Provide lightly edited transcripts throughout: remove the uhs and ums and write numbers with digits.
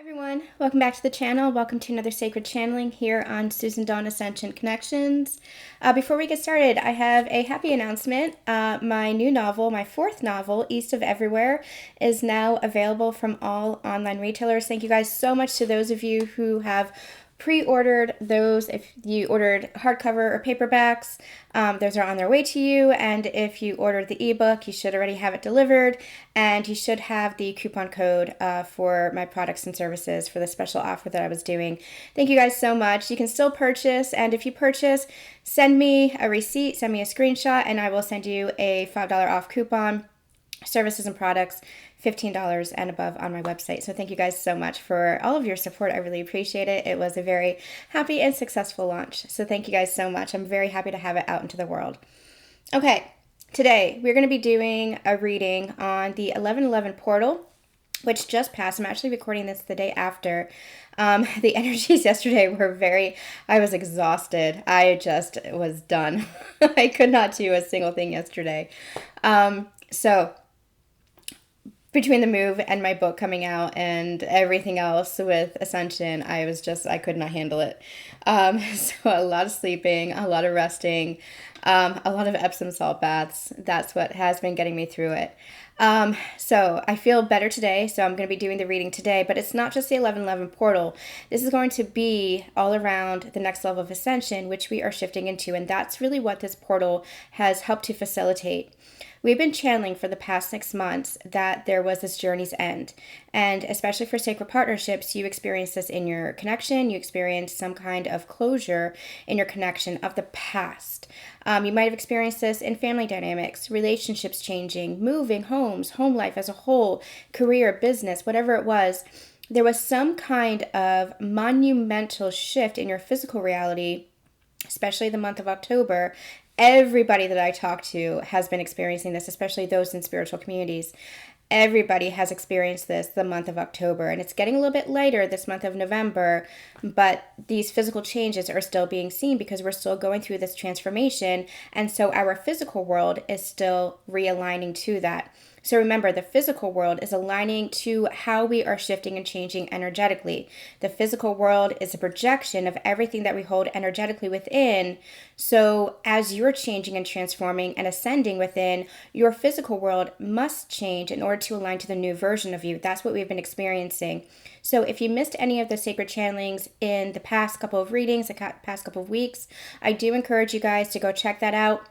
Everyone, welcome back to the channel. Welcome to another sacred channeling here on Susan Dawn Ascension Connections. Before we get started, I have a happy announcement. My new novel, my fourth novel, East of Everywhere, is now available from all online retailers. Thank you guys so much to those of you who have pre-ordered those. If you ordered hardcover or paperbacks, those are on their way to you. And if you ordered the ebook, you should already have it delivered, and you should have the coupon code for my products and services for the special offer that I was doing. Thank you guys so much. You can still purchase, and if you purchase, send me a receipt, send me a screenshot, and I will send you a $5 off coupon. Services and products, $15 and above on my website. So thank you guys so much for all of your support. I really appreciate it. It was a very happy and successful launch. So thank you guys so much. I'm very happy to have it out into the world. Okay, today we're going to be doing a reading on the 1111 portal, which just passed. I'm actually recording this the day after. The energies yesterday were I was exhausted. I just was done. I could not do a single thing yesterday. So between the move and my book coming out and everything else with Ascension, I could not handle it. So a lot of sleeping, a lot of resting, a lot of Epsom salt baths. That's what has been getting me through it. So I feel better today, so I'm going to be doing the reading today, but it's not just the 1111 portal. This is going to be all around the next level of ascension, which we are shifting into, and that's really what this portal has helped to facilitate. We've been channeling for the past 6 months that there was this journey's end. And especially for sacred partnerships, you experience this in your connection. You experience some kind of closure in your connection of the past. You might have experienced this in family dynamics, relationships changing, moving homes, home life as a whole, career, business, whatever it was. There was some kind of monumental shift in your physical reality, especially the month of October. Everybody that I talk to has been experiencing this, especially those in spiritual communities. Everybody has experienced this the month of October, and it's getting a little bit lighter this month of November, but these physical changes are still being seen because we're still going through this transformation, and so our physical world is still realigning to that. So remember, the physical world is aligning to how we are shifting and changing energetically. The physical world is a projection of everything that we hold energetically within. So as you're changing and transforming and ascending within, your physical world must change in order to align to the new version of you. That's what we've been experiencing. So if you missed any of the sacred channelings in the past couple of readings, the past couple of weeks, I do encourage you guys to go check that out.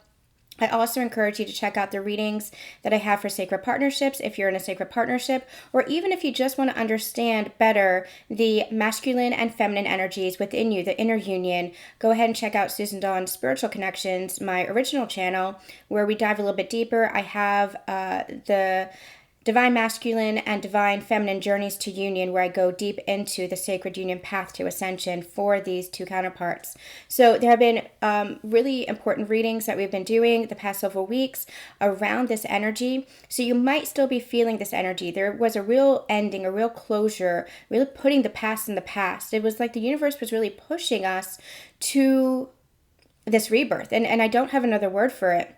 I also encourage you to check out the readings that I have for sacred partnerships if you're in a sacred partnership, or even if you just want to understand better the masculine and feminine energies within you, the inner union. Go ahead and check out Susan Dawn Spiritual Connections, my original channel, where we dive a little bit deeper. I have the Divine Masculine and Divine Feminine Journeys to Union, where I go deep into the sacred union path to ascension for these two counterparts. So there have been really important readings that we've been doing the past several weeks around this energy. So you might still be feeling this energy. There was a real ending, a real closure, really putting the past in the past. It was like the universe was really pushing us to this rebirth. And I don't have another word for it.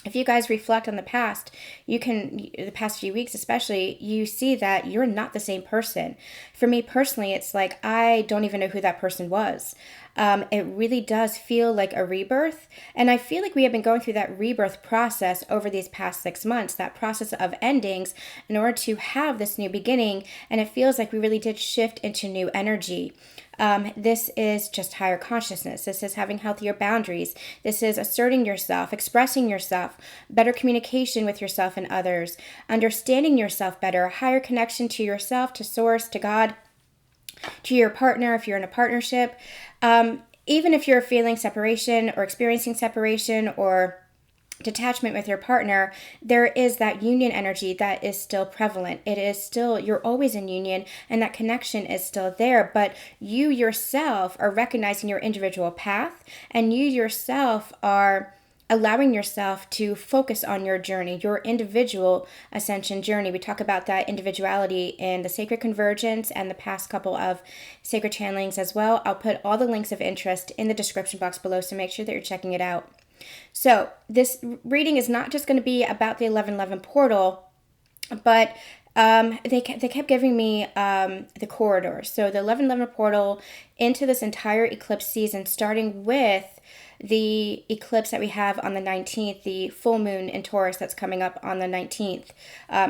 If you guys reflect on the past, the past few weeks especially, you see that you're not the same person. For me personally, it's like I don't even know who that person was. It really does feel like a rebirth. And I feel like we have been going through that rebirth process over these past 6 months, that process of endings in order to have this new beginning. And it feels like we really did shift into new energy. This is just higher consciousness. This is having healthier boundaries. This is asserting yourself, expressing yourself, better communication with yourself and others, understanding yourself better, a higher connection to yourself, to source, to God, to your partner if you're in a partnership. Even if you're feeling separation or experiencing separation or detachment with your partner, there is that union energy that is still prevalent. It is still, you're always in union, and that connection is still there, but you yourself are recognizing your individual path, and you yourself are allowing yourself to focus on your journey, your individual ascension journey. We talk about that individuality in the Sacred Convergence and the past couple of sacred channelings as well. I'll put all the links of interest in the description box below, so make sure that you're checking it out. So this reading is not just going to be about the 1111 portal, but They kept giving me the corridor. So the 1111 portal into this entire eclipse season, starting with the eclipse that we have on the 19th, the full moon in Taurus that's coming up on the 19th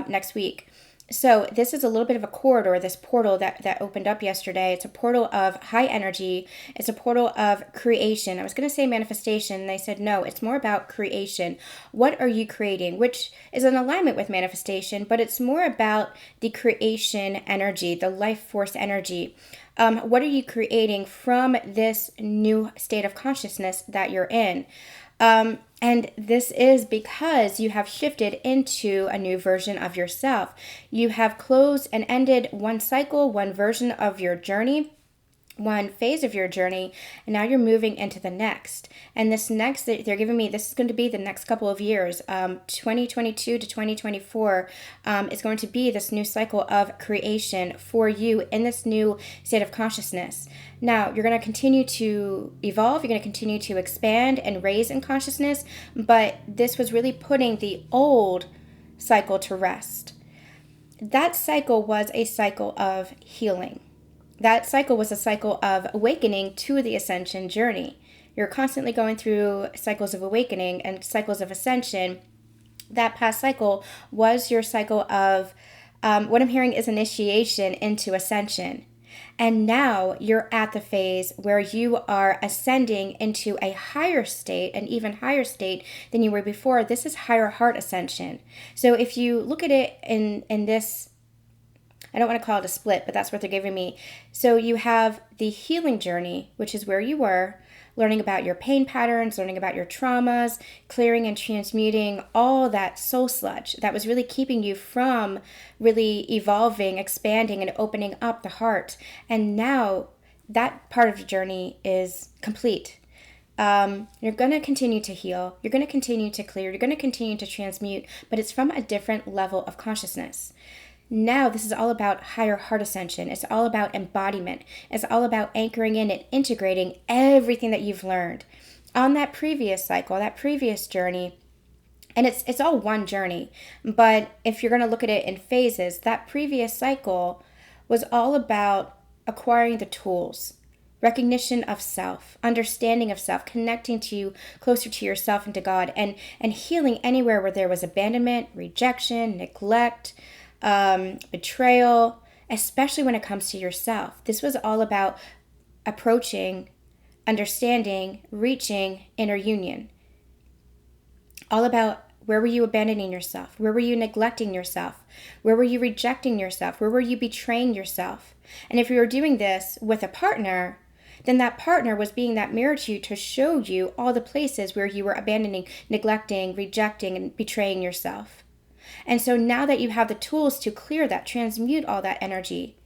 next week. So this is a little bit of a corridor, this portal that opened up yesterday. It's a portal of high energy. It's a portal of creation. I was going to say manifestation, and they said, no, it's more about creation. What are you creating? Which is in alignment with manifestation, but it's more about the creation energy, the life force energy. What are you creating from this new state of consciousness that you're in? And this is because you have shifted into a new version of yourself. You have closed and ended one cycle, one version of your journey, one phase of your journey, and now you're moving into the next. And this next, they're giving me, this is going to be the next couple of years, 2022 to 2024 is going to be this new cycle of creation for you in this new state of consciousness. Now, you're going to continue to evolve, you're going to continue to expand and raise in consciousness, but this was really putting the old cycle to rest. That cycle was a cycle of healing. That cycle was a cycle of awakening to the ascension journey. You're constantly going through cycles of awakening and cycles of ascension. That past cycle was your cycle of, what I'm hearing is initiation into ascension. And now you're at the phase where you are ascending into a higher state, an even higher state than you were before. This is higher heart ascension. So if you look at it in this, I don't want to call it a split, but that's what they're giving me. So you have the healing journey, which is where you were, learning about your pain patterns, learning about your traumas, clearing and transmuting all that soul sludge that was really keeping you from really evolving, expanding, and opening up the heart. And now that part of the journey is complete. You're going to continue to heal. You're going to continue to clear. You're going to continue to transmute, but it's from a different level of consciousness. Now this is all about higher heart ascension. It's all about embodiment. It's all about anchoring in and integrating everything that you've learned on that previous cycle, that previous journey. And it's all one journey. But if you're going to look at it in phases, that previous cycle was all about acquiring the tools, recognition of self, understanding of self, connecting to you closer to yourself and to God, and healing anywhere where there was abandonment, rejection, neglect, betrayal, especially when it comes to yourself. This was all about approaching, understanding, reaching inner union. All about where were you abandoning yourself? Where were you neglecting yourself? Where were you rejecting yourself? Where were you betraying yourself? And if you were doing this with a partner, then that partner was being that mirror to you to show you all the places where you were abandoning, neglecting, rejecting, and betraying yourself. And so now that you have the tools to clear that, transmute all that energy,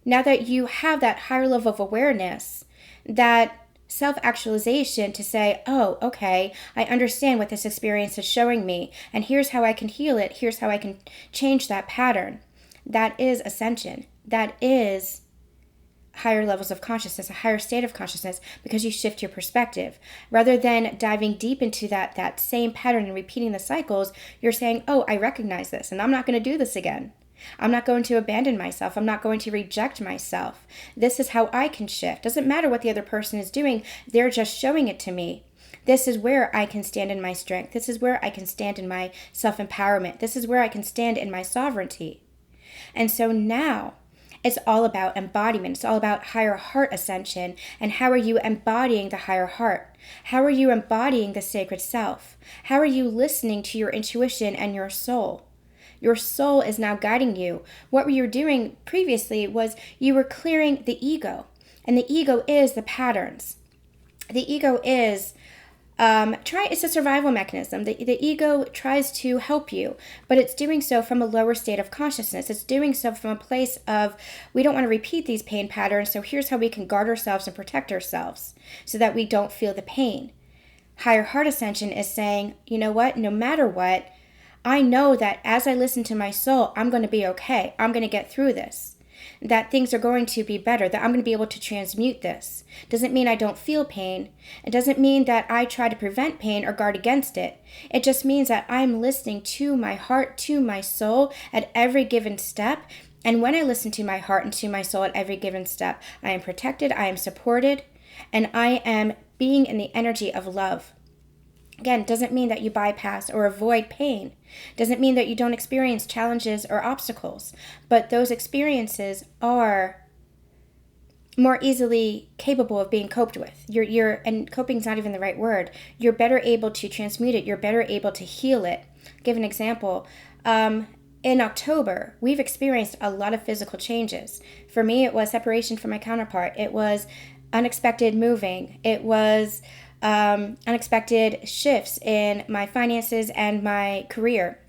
now that you have that higher level of awareness, that self-actualization to say, oh, okay, I understand what this experience is showing me, and here's how I can heal it, here's how I can change that pattern. That is ascension. That is higher levels of consciousness, a higher state of consciousness, because you shift your perspective. Rather than diving deep into that same pattern and repeating the cycles, you're saying, oh, I recognize this, and I'm not going to do this again. I'm not going to abandon myself. I'm not going to reject myself. This is how I can shift. Doesn't matter what the other person is doing. They're just showing it to me. This is where I can stand in my strength. This is where I can stand in my self-empowerment. This is where I can stand in my sovereignty. And so now, it's all about embodiment. It's all about higher heart ascension. And how are you embodying the higher heart? How are you embodying the sacred self? How are you listening to your intuition and your soul? Your soul is now guiding you. What you were doing previously was you were clearing the ego. And the ego is the patterns. The ego is it's a survival mechanism. The ego tries to help you, but it's doing so from a lower state of consciousness. It's doing so from a place of, we don't want to repeat these pain patterns, so here's how we can guard ourselves and protect ourselves so that we don't feel the pain. Higher heart ascension is saying, you know what, no matter what, I know that as I listen to my soul, I'm going to be okay. I'm going to get through this. that things are going to be better, that I'm going to be able to transmute this. Doesn't mean I don't feel pain. It doesn't mean that I try to prevent pain or guard against it. It just means that I'm listening to my heart, to my soul at every given step. And when I listen to my heart and to my soul at every given step, I am protected, I am supported, and I am being in the energy of love. Again, doesn't mean that you bypass or avoid pain. Doesn't mean that you don't experience challenges or obstacles. But those experiences are more easily capable of being coped with. And coping is not even the right word. You're better able to transmute it. You're better able to heal it. Give an example. In October, we've experienced a lot of physical changes. For me, it was separation from my counterpart. It was unexpected moving. It was unexpected shifts in my finances and my career,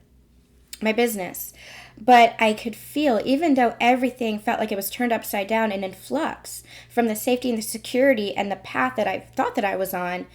my business. But I could feel, even though everything felt like it was turned upside down and in flux from the safety and the security and the path that I thought that I was on,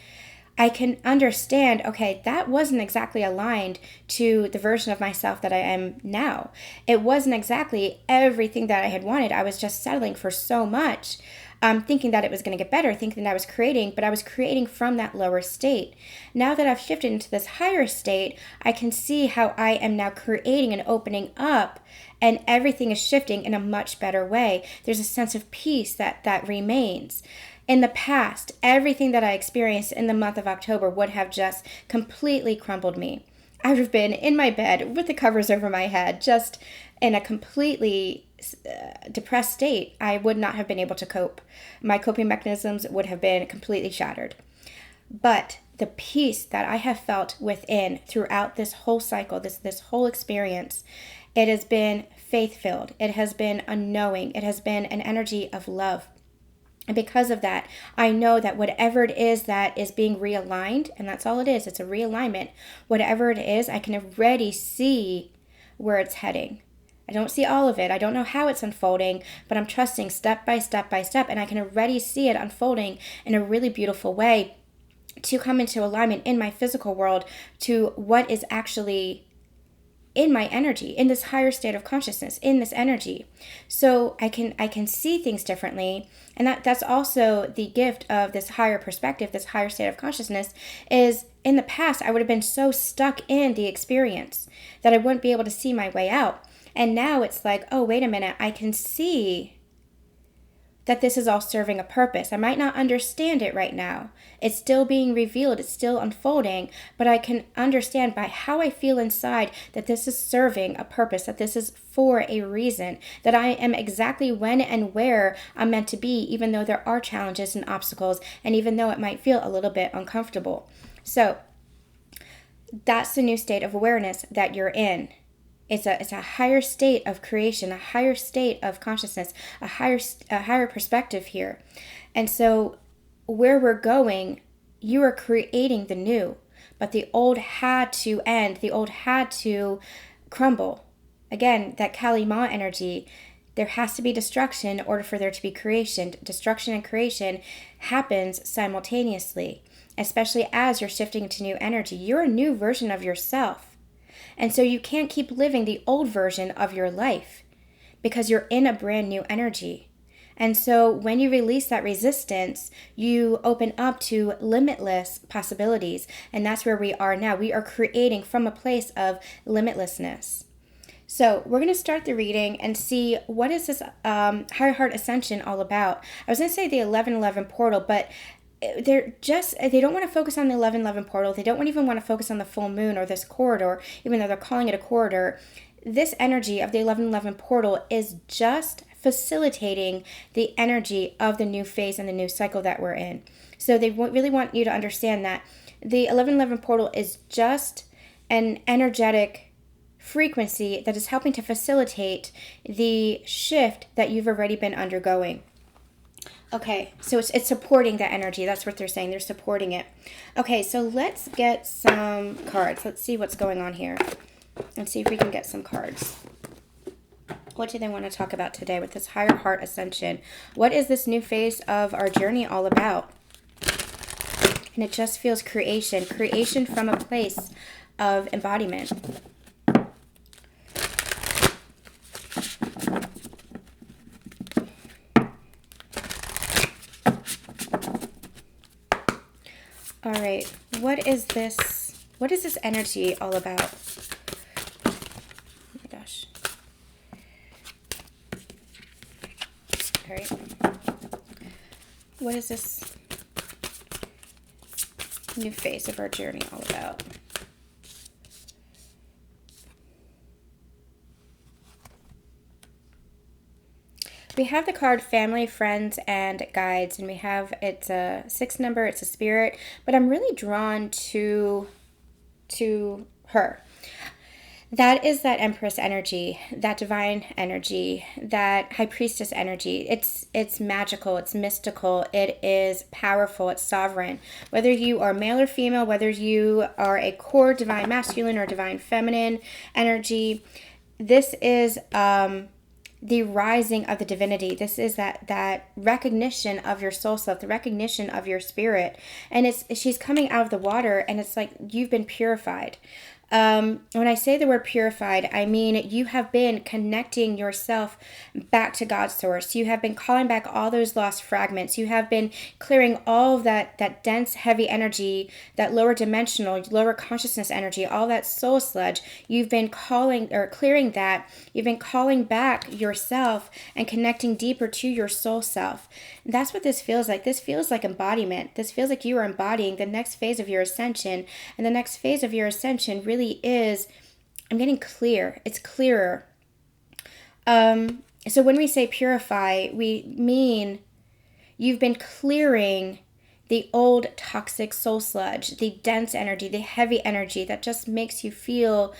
I can understand, okay, that wasn't exactly aligned to the version of myself that I am now. It wasn't exactly everything that I had wanted. I was just settling for so much, thinking that it was going to get better, thinking that I was creating, but I was creating from that lower state. Now that I've shifted into this higher state, I can see how I am now creating and opening up, and everything is shifting in a much better way. There's a sense of peace that remains. In the past, everything that I experienced in the month of October would have just completely crumbled me. I would have been in my bed with the covers over my head, just in a completely depressed state. I would not have been able to cope. My coping mechanisms would have been completely shattered. But the peace that I have felt within throughout this whole cycle, this whole experience, it has been faith-filled. It has been a knowing. It has been an energy of love. And because of that, I know that whatever it is that is being realigned, and that's all it is, it's a realignment. Whatever it is, I can already see where it's heading. I don't see all of it. I don't know how it's unfolding, but I'm trusting step by step by step, and I can already see it unfolding in a really beautiful way to come into alignment in my physical world to what is actually in my energy, in this higher state of consciousness, in this energy. So I can see things differently. And that's also the gift of this higher perspective, this higher state of consciousness, is in the past, I would have been so stuck in the experience that I wouldn't be able to see my way out. And now it's like, oh, wait a minute, I can see that this is all serving a purpose. I might not understand it right now. It's still being revealed. It's still unfolding. But I can understand by how I feel inside that this is serving a purpose, that this is for a reason, that I am exactly when and where I'm meant to be, even though there are challenges and obstacles, and even though it might feel a little bit uncomfortable. So that's the new state of awareness that you're in. It's a higher state of creation, a higher state of consciousness, a higher perspective here. And so where we're going, you are creating the new, but the old had to end. The old had to crumble. Again, that Kali Ma energy, there has to be destruction in order for there to be creation. Destruction and creation happens simultaneously, especially as you're shifting into new energy. You're a new version of yourself. And so you can't keep living the old version of your life because you're in a brand new energy. And so when you release that resistance, you open up to limitless possibilities. And that's where we are now. We are creating from a place of limitlessness. So we're going to start the reading and see what is this Higher Heart Ascension all about. I was going to say the 1111 portal, but they don't want to focus on the 1111 portal. They don't even want to focus on the full moon or this corridor, even though they're calling it a corridor. This energy of the 1111 portal is just facilitating the energy of the new phase and the new cycle that we're in. So they really want you to understand that the 1111 portal is just an energetic frequency that is helping to facilitate the shift that you've already been undergoing. Okay, so it's supporting that energy. That's what they're saying. They're supporting it. Okay, so let's get some cards. Let's see what's going on here. Let's see if we can get some cards. What do they want to talk about today with this Higher Heart Ascension? What is this new phase of our journey all about? And it just feels creation. Creation from a place of embodiment. All right, what is this? What is this energy all about? Oh my gosh. All right. What is this new phase of our journey all about? We have the card Family, Friends, and Guides, and we have, it's a 6 number, it's a spirit, but I'm really drawn to her. That is that Empress energy, that divine energy, that High Priestess energy. It's magical, it's mystical, it is powerful, it's sovereign. Whether you are male or female, whether you are a core divine masculine or divine feminine energy, this is the rising of the divinity. This is that recognition of your soul self, the recognition of your spirit. And she's coming out of the water, and it's like you've been purified. When I say the word purified, I mean you have been connecting yourself back to God's source. You have been calling back all those lost fragments. You have been clearing all of that dense, heavy energy, that lower dimensional, lower consciousness energy, all that soul sludge. You've been clearing that. You've been calling back yourself and connecting deeper to your soul self. And that's what this feels like. This feels like embodiment. This feels like you are embodying the next phase of your ascension. And the next phase of your ascension really is, I'm getting clear. It's clearer. So when we say purify, we mean you've been clearing the old toxic soul sludge, the dense energy, the heavy energy that just makes you feel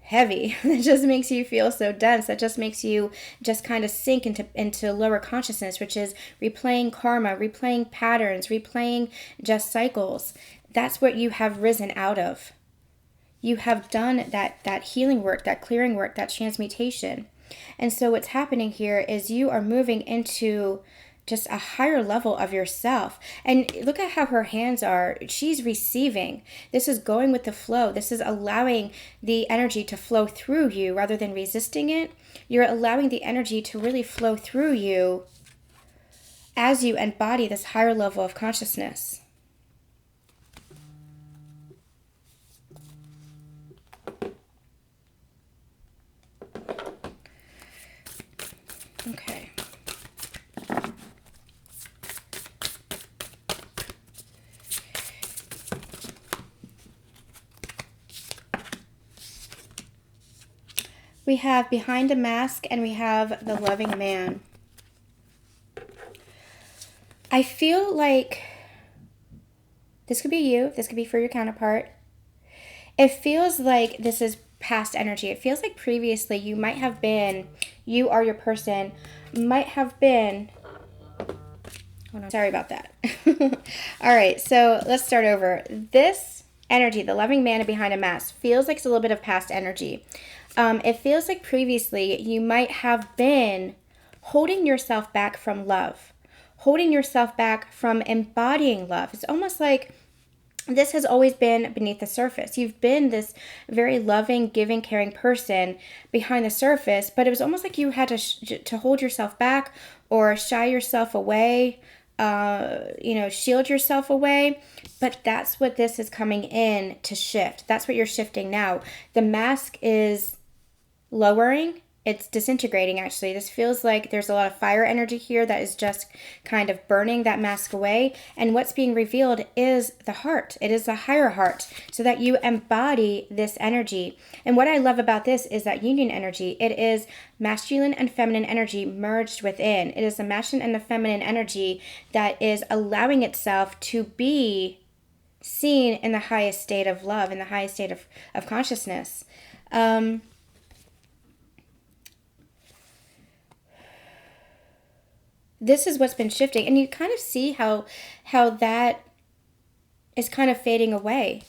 heavy. That just makes you feel so dense. That just makes you just kind of sink into lower consciousness, which is replaying karma, replaying patterns, replaying just cycles. That's what you have risen out of. You have done that healing work, that clearing work, that transmutation. And so what's happening here is you are moving into just a higher level of yourself. And look at how her hands are. She's receiving. This is going with the flow. This is allowing the energy to flow through you rather than resisting it. You're allowing the energy to really flow through you as you embody this higher level of consciousness. Okay. We have Behind a Mask, and we have The Loving Man. I feel like this could be you. This could be for your counterpart. It feels like this is past energy. It feels like previously you might have been, you or your person might have been, oh no, sorry about that. All right, so let's start over. This energy, the loving man behind a mask, feels like it's a little bit of past energy. It feels like previously you might have been holding yourself back from love, holding yourself back from embodying love. It's almost like this has always been beneath the surface. You've been this very loving, giving, caring person behind the surface, but it was almost like you had to hold yourself back or shy yourself away, shield yourself away. But that's what this is coming in to shift. That's what you're shifting now. The mask is lowering. It's disintegrating, actually. This feels like there's a lot of fire energy here that is just kind of burning that mask away. And what's being revealed is the heart. It is the higher heart, so that you embody this energy. And what I love about this is that union energy. It is masculine and feminine energy merged within. It is the masculine and the feminine energy that is allowing itself to be seen in the highest state of love, in the highest state of consciousness. This is what's been shifting, and you kind of see how that is kind of fading away.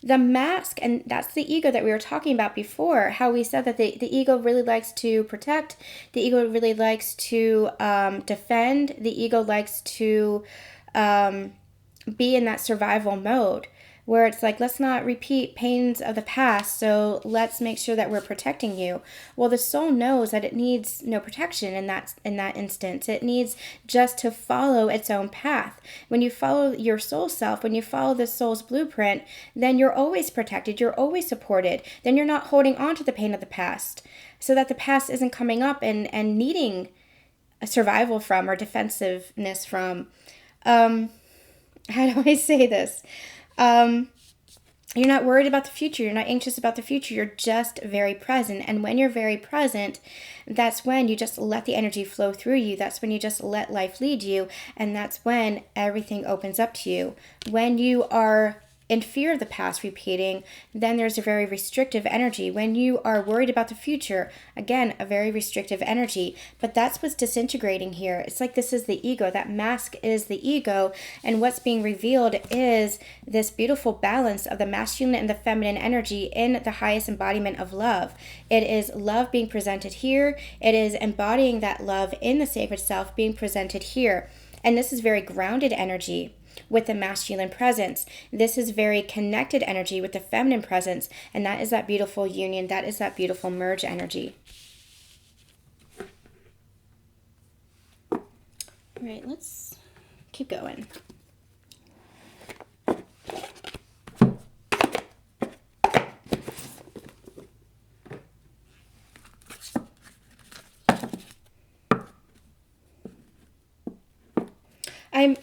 The mask, and that's the ego that we were talking about before, how we said that the ego really likes to protect, the ego really likes to defend, the ego likes to be in that survival mode. where it's like, let's not repeat pains of the past, so let's make sure that we're protecting you. Well, the soul knows that it needs no protection in that instance. It needs just to follow its own path. When you follow your soul self, when you follow the soul's blueprint, then you're always protected, you're always supported. Then you're not holding on to the pain of the past, so that the past isn't coming up and needing a survival from or defensiveness from. How do I say this? You're not worried about the future. You're not anxious about the future. You're just very present. And when you're very present, that's when you just let the energy flow through you. That's when you just let life lead you. And that's when everything opens up to you. When you are in fear of the past repeating, then there's a very restrictive energy. When you are worried about the future, again, a very restrictive energy. But that's what's disintegrating here. It's like this is the ego. That mask is the ego. And what's being revealed is this beautiful balance of the masculine and the feminine energy in the highest embodiment of love. It is love being presented here. It is embodying that love in the sacred self being presented here. And this is very grounded energy with the masculine presence. This is very connected energy with the feminine presence, and that is that beautiful union. That is that beautiful merge energy. All right, let's keep going.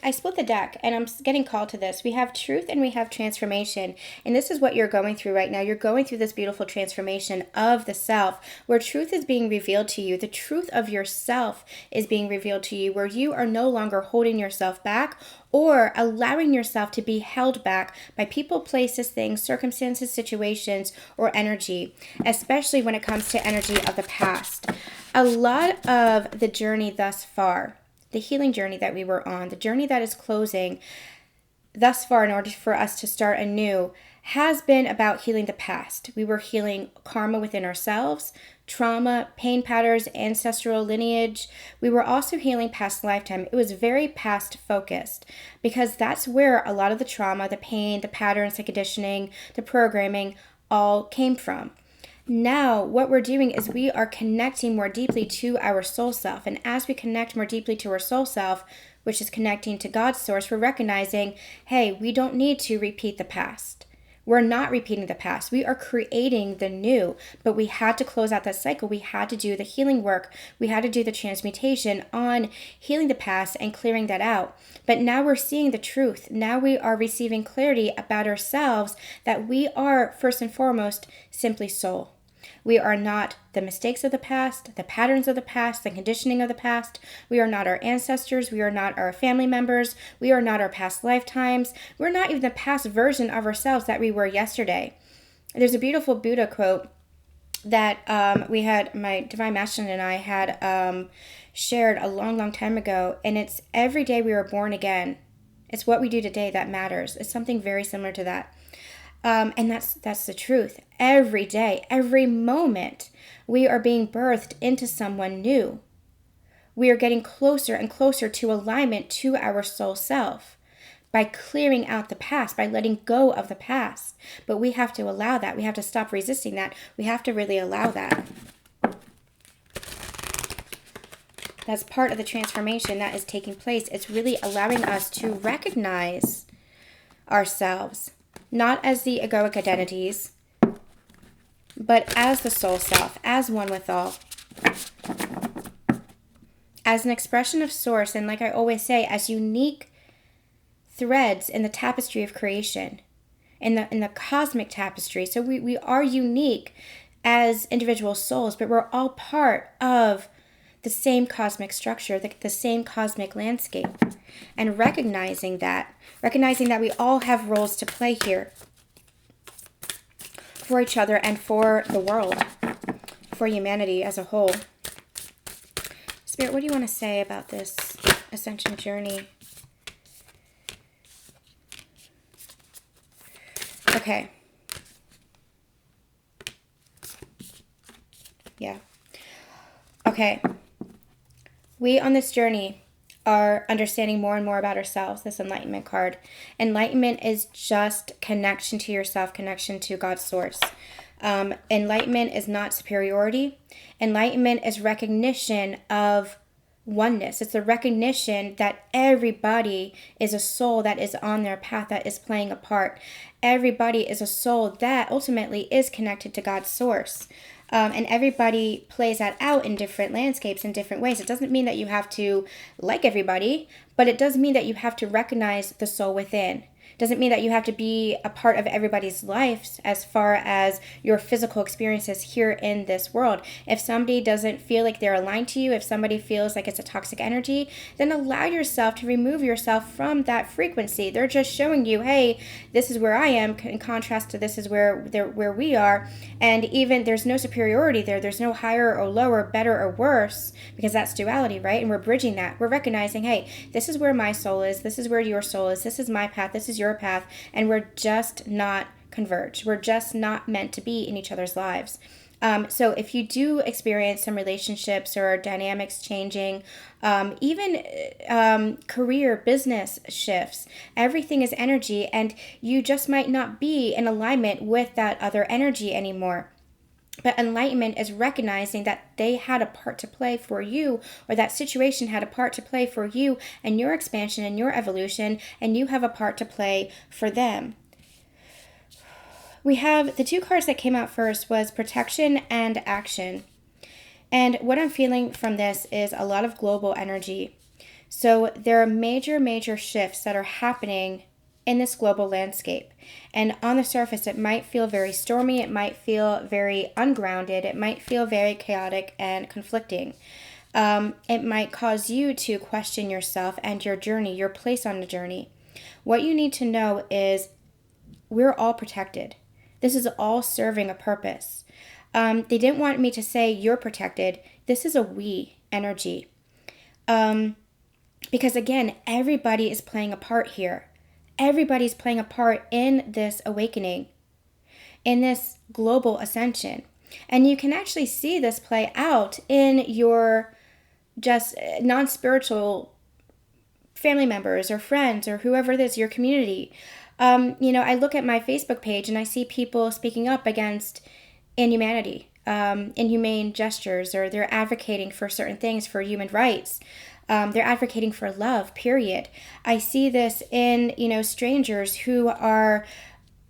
I split the deck, and I'm getting called to this. We have truth and we have transformation. And this is what you're going through right now. You're going through this beautiful transformation of the self, where truth is being revealed to you. The truth of yourself is being revealed to you, where you are no longer holding yourself back or allowing yourself to be held back by people, places, things, circumstances, situations, or energy, especially when it comes to energy of the past. A lot of the journey thus far, the healing journey that we were on, the journey that is closing thus far in order for us to start anew, has been about healing the past. We were healing karma within ourselves, trauma, pain patterns, ancestral lineage. We were also healing past lifetime. It was very past focused because that's where a lot of the trauma, the pain, the patterns, the conditioning, the programming all came from. Now, what we're doing is we are connecting more deeply to our soul self. And as we connect more deeply to our soul self, which is connecting to God's source, we're recognizing, hey, we don't need to repeat the past. We're not repeating the past. We are creating the new. But we had to close out that cycle. We had to do the healing work. We had to do the transmutation on healing the past and clearing that out. But now we're seeing the truth. Now we are receiving clarity about ourselves that we are, first and foremost, simply soul. We are not the mistakes of the past, the patterns of the past, the conditioning of the past. We are not our ancestors. We are not our family members. We are not our past lifetimes. We're not even the past version of ourselves that we were yesterday. There's a beautiful Buddha quote that we had, my Divine Masculine and I had shared a long, long time ago. And it's every day we are born again. It's what we do today that matters. It's something very similar to that. And that's the truth. Every day, every moment, we are being birthed into someone new. We are getting closer and closer to alignment to our soul self by clearing out the past, by letting go of the past. But we have to allow that. We have to stop resisting that. We have to really allow that. That's part of the transformation that is taking place. It's really allowing us to recognize ourselves, not as the egoic identities, but as the soul self, as one with all, as an expression of source, and like I always say, as unique threads in the tapestry of creation, in the cosmic tapestry. So we are unique as individual souls, but we're all part of the same cosmic structure, the same cosmic landscape. And recognizing that we all have roles to play here for each other and for the world, for humanity as a whole. Spirit, what do you want to say about this ascension journey? Okay. Yeah. Okay. We on this journey are understanding more and more about ourselves, this enlightenment card. Enlightenment is just connection to yourself, connection to God's source. Enlightenment is not superiority. Enlightenment is recognition of oneness. It's a recognition that everybody is a soul that is on their path, that is playing a part. Everybody is a soul that ultimately is connected to God's source. And everybody plays that out in different landscapes in different ways. It doesn't mean that you have to like everybody, but it does mean that you have to recognize the soul within. Doesn't mean that you have to be a part of everybody's lives as far as your physical experiences here in this world. If somebody doesn't feel like they're aligned to you, if somebody feels like it's a toxic energy, then allow yourself to remove yourself from that frequency. They're just showing you, hey, this is where I am in contrast to this is where we are. And even there's no superiority there. There's no higher or lower, better or worse, because that's duality, right? And we're bridging that. We're recognizing, hey, this is where my soul is. This is where your soul is. This is my path. This is your path, and we're just not converged. We're just not meant to be in each other's lives. So if you do experience some relationships or dynamics changing, even career, business shifts, everything is energy, and you just might not be in alignment with that other energy anymore. But enlightenment is recognizing that they had a part to play for you, or that situation had a part to play for you and your expansion and your evolution, and you have a part to play for them. We have the two cards that came out first was protection and action. And what I'm feeling from this is a lot of global energy. So there are major shifts that are happening in this global landscape. And on the surface, it might feel very stormy. It might feel very ungrounded. It might feel very chaotic and conflicting. It might cause you to question yourself and your journey, your place on the journey. What you need to know is we're all protected. This is all serving a purpose. They didn't want me to say you're protected. This is a we energy. Because again, everybody is playing a part here. Everybody's playing a part in this awakening, in this global ascension. And you can actually see this play out in your just non-spiritual family members or friends or whoever it is, your community. I look at my Facebook page and I see people speaking up against inhumanity, inhumane gestures, or they're advocating for certain things, for human rights. They're advocating for love, period. I see this in, strangers who are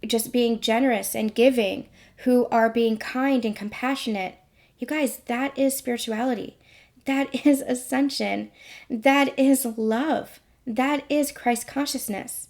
just being generous and giving, who are being kind and compassionate. You guys, that is spirituality. That is ascension. That is love. That is Christ consciousness.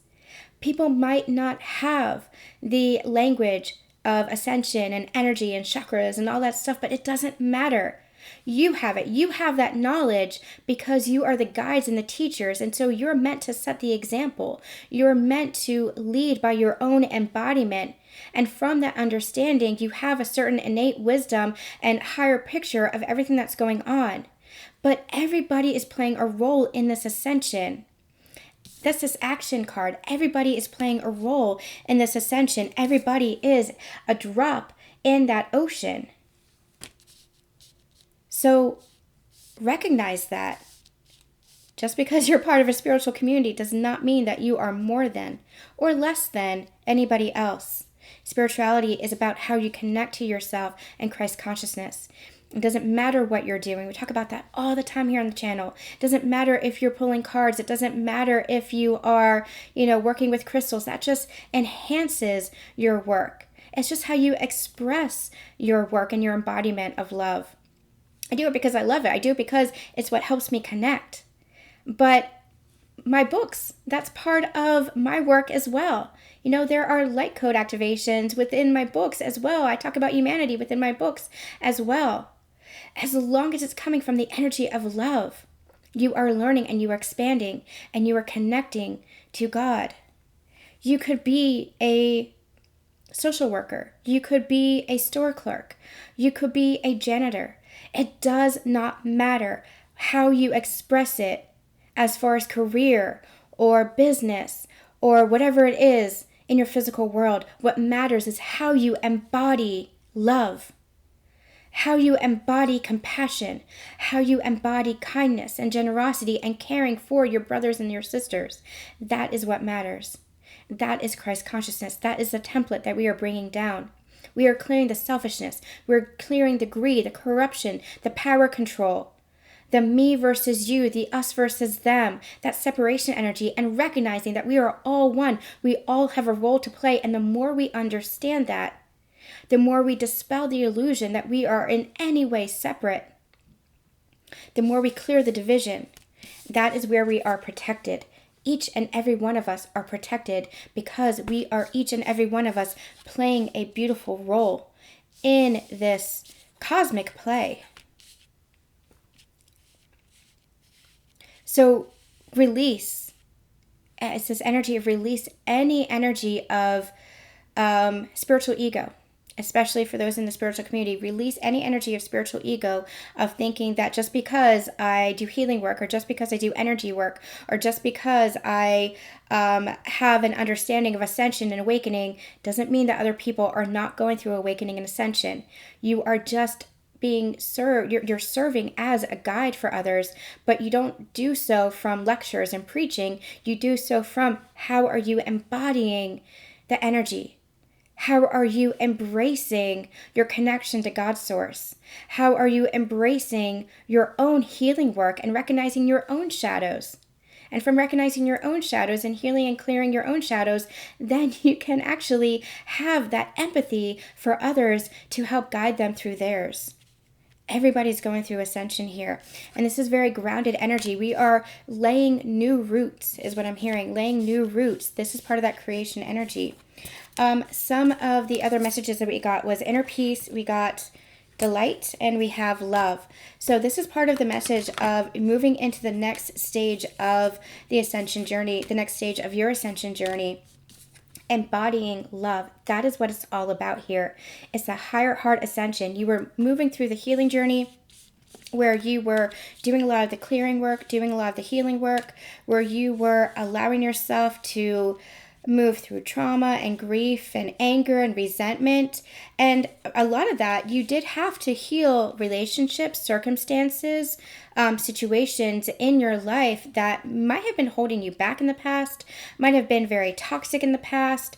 People might not have the language of ascension and energy and chakras and all that stuff, but it doesn't matter. You have it. You have that knowledge because you are the guides and the teachers. And so you're meant to set the example. You're meant to lead by your own embodiment. And from that understanding, you have a certain innate wisdom and higher picture of everything that's going on. But everybody is playing a role in this ascension. That's this action card. Everybody is playing a role in this ascension. Everybody is a drop in that ocean. So recognize that. Just because you're part of a spiritual community does not mean that you are more than or less than anybody else. Spirituality is about how you connect to yourself and Christ consciousness. It doesn't matter what you're doing. We talk about that all the time here on the channel. It doesn't matter if you're pulling cards. It doesn't matter if you are, working with crystals. That just enhances your work. It's just how you express your work and your embodiment of love. I do it because I love it. I do it because it's what helps me connect. But my books, that's part of my work as well. There are light code activations within my books as well. I talk about humanity within my books as well. As long as it's coming from the energy of love, you are learning and you are expanding and you are connecting to God. You could be a social worker. You could be a store clerk. You could be a janitor. It does not matter how you express it as far as career or business or whatever it is in your physical world. What matters is how you embody love. how you embody compassion, how you embody kindness and generosity and caring for your brothers and your sisters. That is what matters. That is Christ consciousness. That is the template that we are bringing down. We are clearing the selfishness. We're clearing the greed, the corruption, the power control, the me versus you, the us versus them, that separation energy, and recognizing that we are all one. We all have a role to play. And the more we understand that, the more we dispel the illusion that we are in any way separate, the more we clear the division. That is where we are protected. Each and every one of us are protected because we are each and every one of us playing a beautiful role in this cosmic play. So release. It's this energy of release any energy of spiritual ego, especially for those in the spiritual community. Release any energy of spiritual ego of thinking that just because I do healing work, or just because I do energy work, or just because I have an understanding of ascension and awakening doesn't mean that other people are not going through awakening and ascension. You are just being served, you're serving as a guide for others, but you don't do so from lectures and preaching. You do so from how are you embodying the energy? How are you embracing your connection to God's source? How are you embracing your own healing work and recognizing your own shadows? And from recognizing your own shadows and healing and clearing your own shadows, then you can actually have that empathy for others to help guide them through theirs. Everybody's going through ascension here. And this is very grounded energy. We are laying new roots, is what I'm hearing. Laying new roots. This is part of that creation energy. Some of the other messages that we got was inner peace. We got delight, and we have love. So this is part of the message of moving into the next stage of the ascension journey, the next stage of your ascension journey. Embodying love. That is what it's all about here. It's the higher heart ascension. You were moving through the healing journey where you were doing a lot of the clearing work, doing a lot of the healing work, where you were allowing yourself to move through trauma and grief and anger and resentment. And a lot of that, you did have to heal relationships, circumstances, situations in your life that might have been holding you back in the past, might have been very toxic in the past,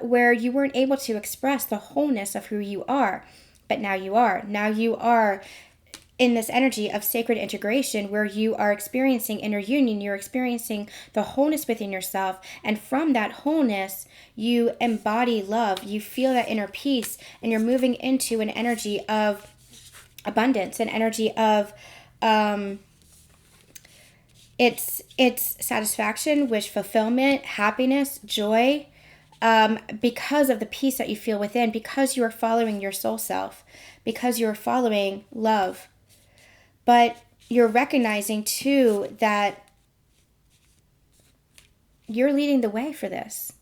where you weren't able to express the wholeness of who you are. But now you are. Now you are in this energy of sacred integration where you are experiencing inner union, you're experiencing the wholeness within yourself. And from that wholeness, you embody love. You feel that inner peace, and you're moving into an energy of abundance, an energy of it's satisfaction, wish fulfillment, happiness, joy, because of the peace that you feel within, because you are following your soul self, because you are following love. But you're recognizing too that you're leading the way for this.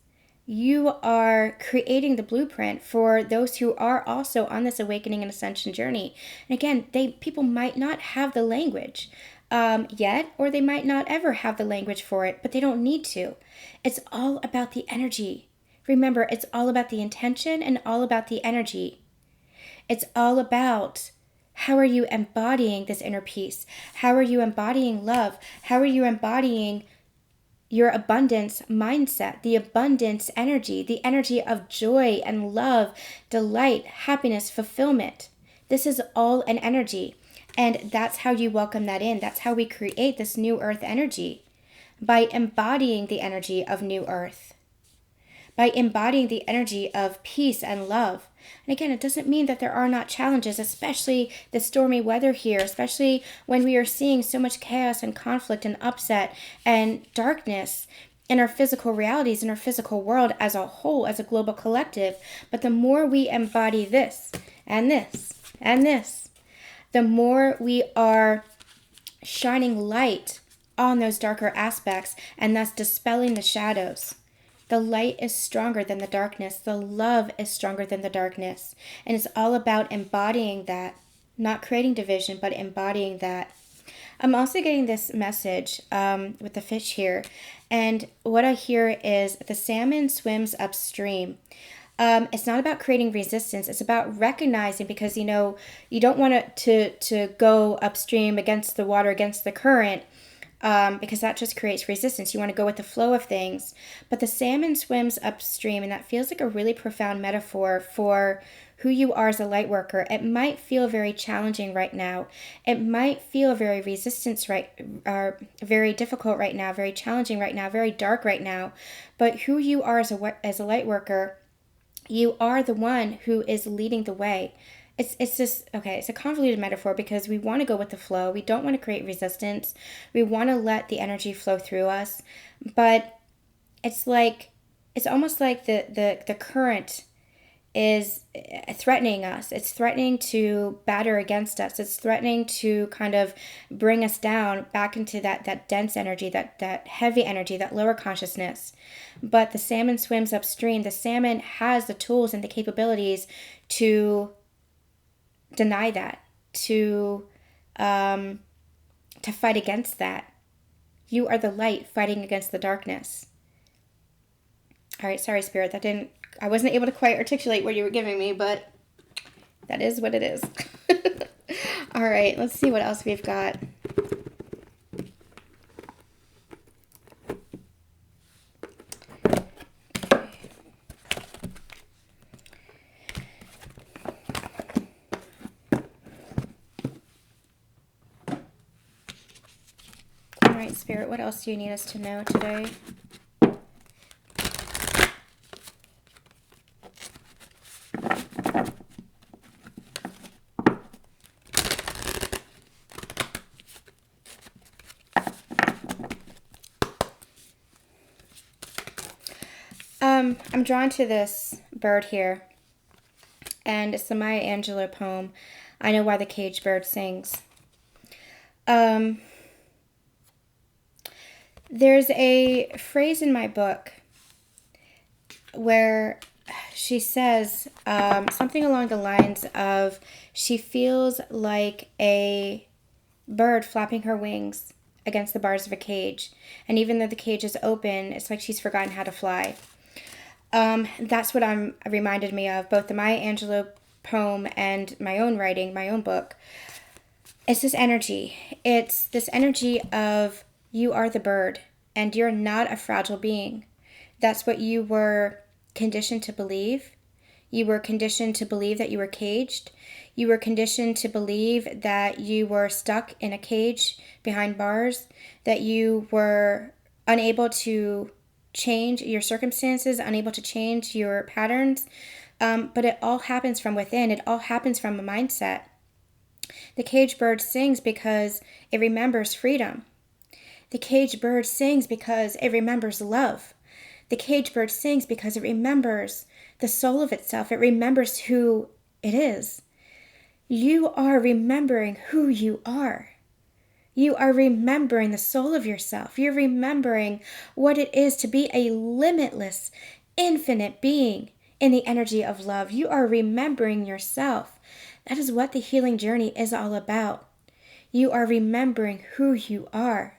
You are creating the blueprint for those who are also on this awakening and ascension journey. And again, people might not have the language yet, or they might not ever have the language for it, but they don't need to. It's all about the energy. Remember, it's all about the intention and all about the energy. It's all about how are you embodying this inner peace? How are you embodying love? How are you embodying your abundance mindset, the abundance energy, the energy of joy and love, delight, happiness, fulfillment? This is all an energy. And that's how you welcome that in. That's how we create this new earth energy, by embodying the energy of new earth, by embodying the energy of peace and love. And again, it doesn't mean that there are not challenges, especially the stormy weather here, especially when we are seeing so much chaos and conflict and upset and darkness in our physical realities, in our physical world as a whole, as a global collective. But the more we embody this and this and this, the more we are shining light on those darker aspects and thus dispelling the shadows. The light is stronger than the darkness. The love is stronger than the darkness. And it's all about embodying that, not creating division, but embodying that. I'm also getting this message with the fish here. And what I hear is the salmon swims upstream. It's not about creating resistance. It's about recognizing, because, you know, you don't want it to go upstream against the water, against the current, because that just creates resistance. You want to go with the flow of things. But the salmon swims upstream, and that feels like a really profound metaphor for who you are as a light worker. It might feel very challenging right now. It might feel very very difficult right now, very challenging right now, very dark right now. But who you are as a light worker, you are the one who is leading the way. It's just, okay, it's a convoluted metaphor because we want to go with the flow. We don't want to create resistance. We want to let the energy flow through us. But it's almost like the current is threatening us. It's threatening to batter against us. It's threatening to kind of bring us down back into that dense energy, that heavy energy, that lower consciousness. But the salmon swims upstream. The salmon has the tools and the capabilities to deny that, to fight against that. You are the light fighting against the darkness. All right, sorry, Spirit, I wasn't able to quite articulate what you were giving me, but that is what it is. All right, let's see what else we've got. All right, Spirit, what else do you need us to know today? I'm drawn to this bird here, and it's the Maya Angelou poem, I Know Why the Caged Bird Sings. There's a phrase in my book where she says something along the lines of, she feels like a bird flapping her wings against the bars of a cage, and even though the cage is open, it's like she's forgotten how to fly. That's what reminded me of, both the Maya Angelou poem and my own writing, my own book. It's this energy. It's this energy of, you are the bird, and you're not a fragile being. That's what you were conditioned to believe. You were conditioned to believe that you were caged. You were conditioned to believe that you were stuck in a cage behind bars, that you were unable to change your circumstances, unable to change your patterns. But it all happens from within. It all happens from a mindset. The caged bird sings because it remembers freedom. The caged bird sings because it remembers love. The caged bird sings because it remembers the soul of itself. It remembers who it is. You are remembering who you are. You are remembering the soul of yourself. You're remembering what it is to be a limitless, infinite being in the energy of love. You are remembering yourself. That is what the healing journey is all about. You are remembering who you are.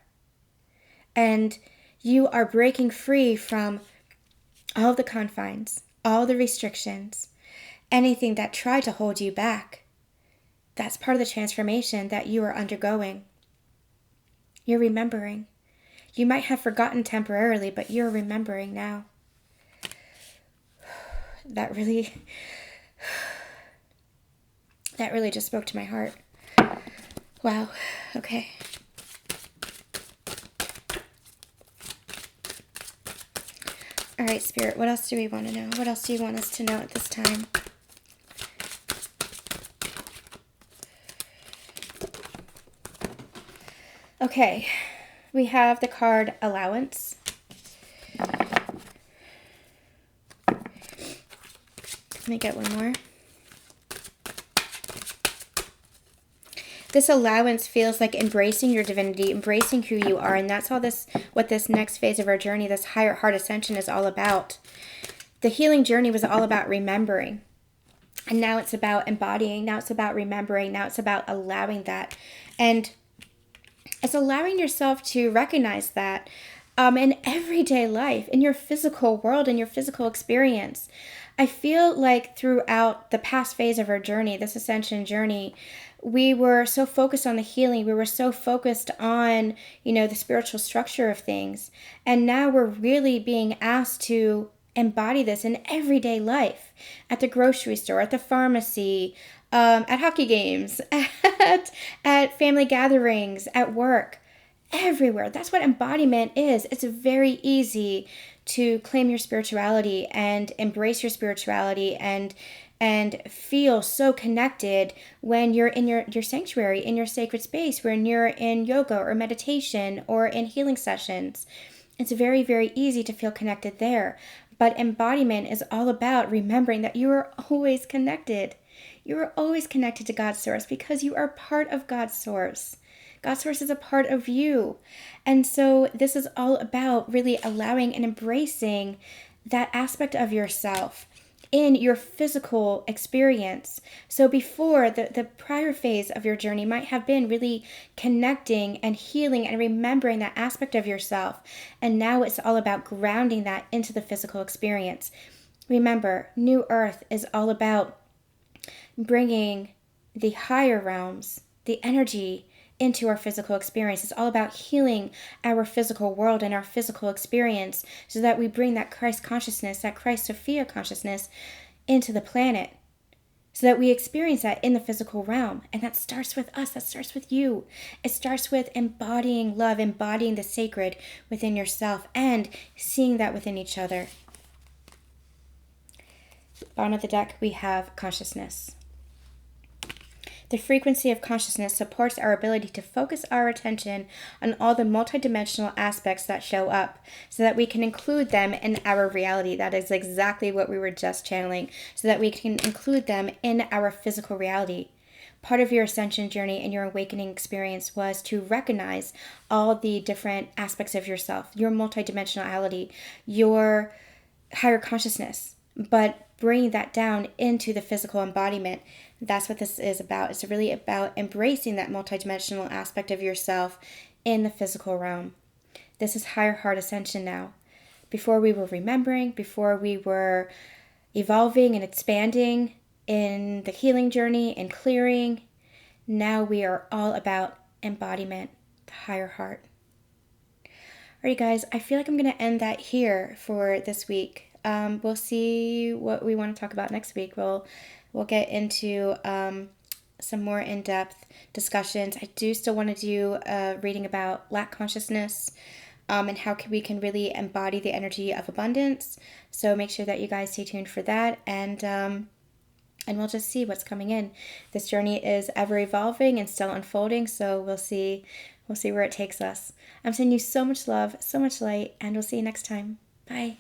And you are breaking free from all the confines, all the restrictions, anything that tried to hold you back. That's part of the transformation that you are undergoing. You're remembering. You might have forgotten temporarily, but you're remembering now. That really just spoke to my heart. Wow. Okay. All right, Spirit, what else do we want to know? What else do you want us to know at this time? Okay, we have the card Allowance. Let me get one more. This allowance feels like embracing your divinity, embracing who you are, and that's what this next phase of our journey, this higher heart ascension, is all about. The healing journey was all about remembering, and now it's about embodying. Now it's about remembering. Now it's about allowing that, and it's allowing yourself to recognize that in everyday life, in your physical world, in your physical experience. I feel like throughout the past phase of our journey, this ascension journey, we were so focused on the healing. We were so focused on, the spiritual structure of things. And now we're really being asked to embody this in everyday life, at the grocery store, at the pharmacy, at hockey games, at family gatherings, at work, everywhere. That's what embodiment is. It's very easy to claim your spirituality and embrace your spirituality and feel so connected when you're in your sanctuary, in your sacred space, when you're in yoga or meditation or in healing sessions. It's very, very easy to feel connected there. But embodiment is all about remembering that you are always connected. You are always connected to God's source because you are part of God's source. God's source is a part of you. And so this is all about really allowing and embracing that aspect of yourself in your physical experience. So before, the prior phase of your journey might have been really connecting and healing and remembering that aspect of yourself. And now it's all about grounding that into the physical experience. Remember, New Earth is all about bringing the higher realms, the energy, into our physical experience. It's all about healing our physical world and our physical experience so that we bring that Christ consciousness, that Christ Sophia consciousness into the planet so that we experience that in the physical realm. And that starts with us. That starts with you. It starts with embodying love, embodying the sacred within yourself and seeing that within each other. Bottom of the deck, we have consciousness. The frequency of consciousness supports our ability to focus our attention on all the multidimensional aspects that show up so that we can include them in our reality. That is exactly what we were just channeling, so that we can include them in our physical reality. Part of your ascension journey and your awakening experience was to recognize all the different aspects of yourself, your multidimensionality, your higher consciousness, but bringing that down into the physical embodiment. That's what this is about. It's really about embracing that multidimensional aspect of yourself in the physical realm. This is higher heart ascension now. Before we were remembering, before we were evolving and expanding in the healing journey and clearing, now we are all about embodiment, the higher heart. Alright guys, I feel like I'm going to end that here for this week. We'll see what we want to talk about next week. We'll get into some more in-depth discussions. I do still want to do a reading about lack consciousness and how we can really embody the energy of abundance. So make sure that you guys stay tuned for that, and we'll just see what's coming in. This journey is ever evolving and still unfolding, so we'll see where it takes us. I'm sending you so much love, so much light, and we'll see you next time. Bye.